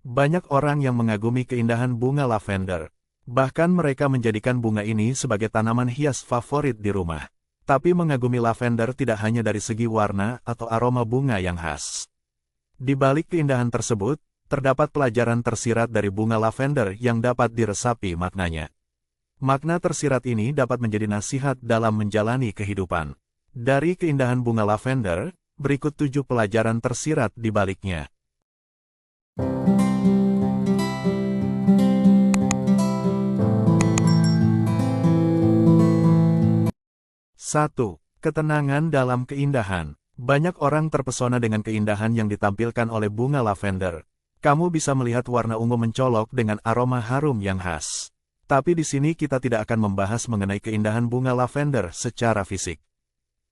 Banyak orang yang mengagumi keindahan bunga lavender. Bahkan mereka menjadikan bunga ini sebagai tanaman hias favorit di rumah. Tapi mengagumi lavender tidak hanya dari segi warna atau aroma bunga yang khas. Di balik keindahan tersebut, terdapat pelajaran tersirat dari bunga lavender yang dapat diresapi maknanya. Makna tersirat ini dapat menjadi nasihat dalam menjalani kehidupan. Dari keindahan bunga lavender, berikut 7 pelajaran tersirat di baliknya. 1. Ketenangan dalam keindahan. Banyak orang terpesona dengan keindahan yang ditampilkan oleh bunga lavender. Kamu bisa melihat warna ungu mencolok dengan aroma harum yang khas. Tapi di sini kita tidak akan membahas mengenai keindahan bunga lavender secara fisik.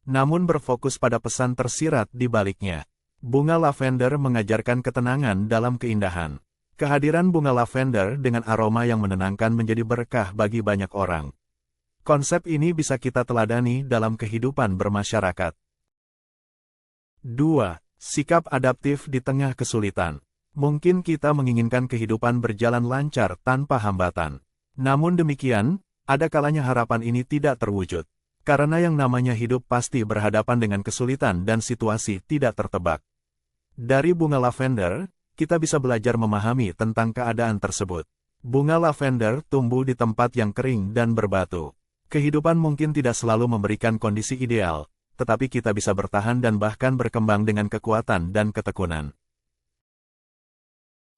Namun berfokus pada pesan tersirat di baliknya. Bunga lavender mengajarkan ketenangan dalam keindahan. Kehadiran bunga lavender dengan aroma yang menenangkan menjadi berkah bagi banyak orang. Konsep ini bisa kita teladani dalam kehidupan bermasyarakat. 2. Sikap adaptif di tengah kesulitan. Mungkin kita menginginkan kehidupan berjalan lancar tanpa hambatan. Namun demikian, ada kalanya harapan ini tidak terwujud. Karena yang namanya hidup pasti berhadapan dengan kesulitan dan situasi tidak tertebak. Dari bunga lavender, kita bisa belajar memahami tentang keadaan tersebut. Bunga lavender tumbuh di tempat yang kering dan berbatu. Kehidupan mungkin tidak selalu memberikan kondisi ideal, tetapi kita bisa bertahan dan bahkan berkembang dengan kekuatan dan ketekunan.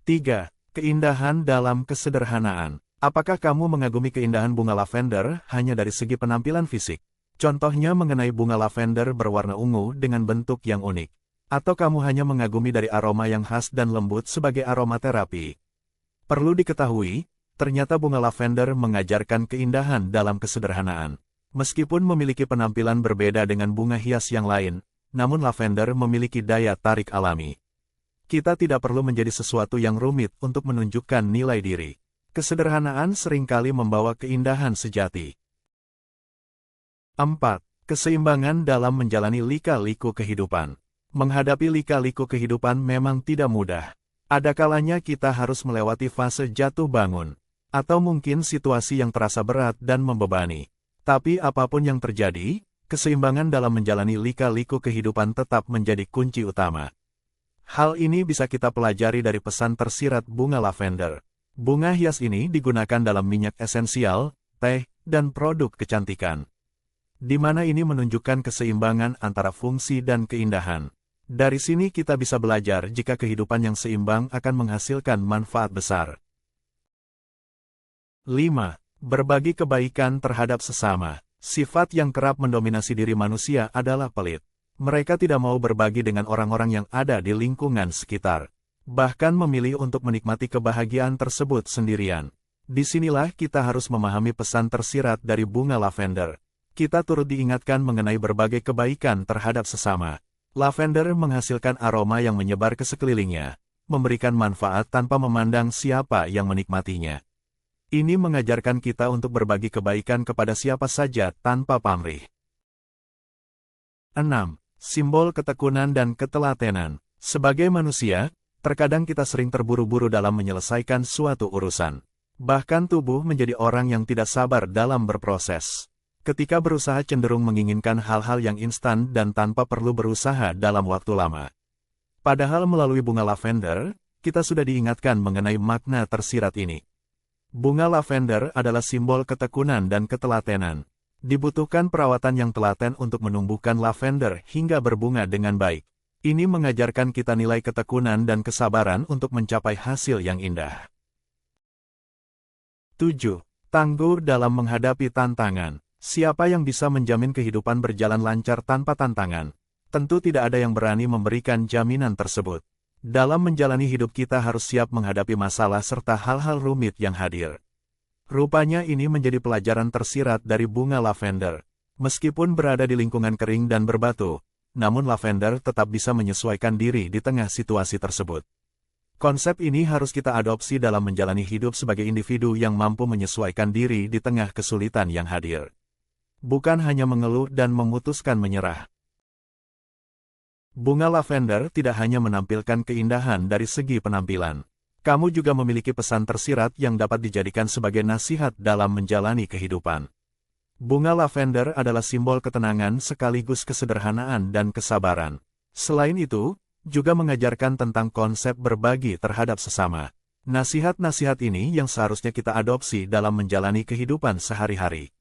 3. Keindahan dalam kesederhanaan. Apakah kamu mengagumi keindahan bunga lavender hanya dari segi penampilan fisik? Contohnya mengenai bunga lavender berwarna ungu dengan bentuk yang unik. Atau kamu hanya mengagumi dari aroma yang khas dan lembut sebagai aromaterapi? Perlu diketahui, ternyata bunga lavender mengajarkan keindahan dalam kesederhanaan. Meskipun memiliki penampilan berbeda dengan bunga hias yang lain, namun lavender memiliki daya tarik alami. Kita tidak perlu menjadi sesuatu yang rumit untuk menunjukkan nilai diri. Kesederhanaan seringkali membawa keindahan sejati. 4. Keseimbangan dalam menjalani lika-liku kehidupan. Menghadapi lika-liku kehidupan memang tidak mudah. Ada kalanya kita harus melewati fase jatuh bangun, atau mungkin situasi yang terasa berat dan membebani. Tapi apapun yang terjadi, keseimbangan dalam menjalani lika-liku kehidupan tetap menjadi kunci utama. Hal ini bisa kita pelajari dari pesan tersirat bunga lavender. Bunga hias ini digunakan dalam minyak esensial, teh, dan produk kecantikan. Di mana ini menunjukkan keseimbangan antara fungsi dan keindahan. Dari sini kita bisa belajar jika kehidupan yang seimbang akan menghasilkan manfaat besar. 5. Berbagi kebaikan terhadap sesama. Sifat yang kerap mendominasi diri manusia adalah pelit. Mereka tidak mau berbagi dengan orang-orang yang ada di lingkungan sekitar. Bahkan memilih untuk menikmati kebahagiaan tersebut sendirian. Disinilah kita harus memahami pesan tersirat dari bunga lavender. Kita turut diingatkan mengenai berbagai kebaikan terhadap sesama. Lavender menghasilkan aroma yang menyebar ke sekelilingnya, memberikan manfaat tanpa memandang siapa yang menikmatinya. Ini mengajarkan kita untuk berbagi kebaikan kepada siapa saja tanpa pamrih. 6. Simbol ketekunan dan ketelatenan. Sebagai manusia, terkadang kita sering terburu-buru dalam menyelesaikan suatu urusan. Bahkan tubuh menjadi orang yang tidak sabar dalam berproses. Ketika berusaha cenderung menginginkan hal-hal yang instan dan tanpa perlu berusaha dalam waktu lama. Padahal melalui bunga lavender, kita sudah diingatkan mengenai makna tersirat ini. Bunga lavender adalah simbol ketekunan dan ketelatenan. Dibutuhkan perawatan yang telaten untuk menumbuhkan lavender hingga berbunga dengan baik. Ini mengajarkan kita nilai ketekunan dan kesabaran untuk mencapai hasil yang indah. 7. Tangguh dalam menghadapi tantangan. Siapa yang bisa menjamin kehidupan berjalan lancar tanpa tantangan? Tentu tidak ada yang berani memberikan jaminan tersebut. Dalam menjalani hidup kita harus siap menghadapi masalah serta hal-hal rumit yang hadir. Rupanya ini menjadi pelajaran tersirat dari bunga lavender. Meskipun berada di lingkungan kering dan berbatu, namun lavender tetap bisa menyesuaikan diri di tengah situasi tersebut. Konsep ini harus kita adopsi dalam menjalani hidup sebagai individu yang mampu menyesuaikan diri di tengah kesulitan yang hadir. Bukan hanya mengeluh dan memutuskan menyerah. Bunga lavender tidak hanya menampilkan keindahan dari segi penampilan. Kamu juga memiliki pesan tersirat yang dapat dijadikan sebagai nasihat dalam menjalani kehidupan. Bunga lavender adalah simbol ketenangan sekaligus kesederhanaan dan kesabaran. Selain itu, juga mengajarkan tentang konsep berbagi terhadap sesama. Nasihat-nasihat ini yang seharusnya kita adopsi dalam menjalani kehidupan sehari-hari.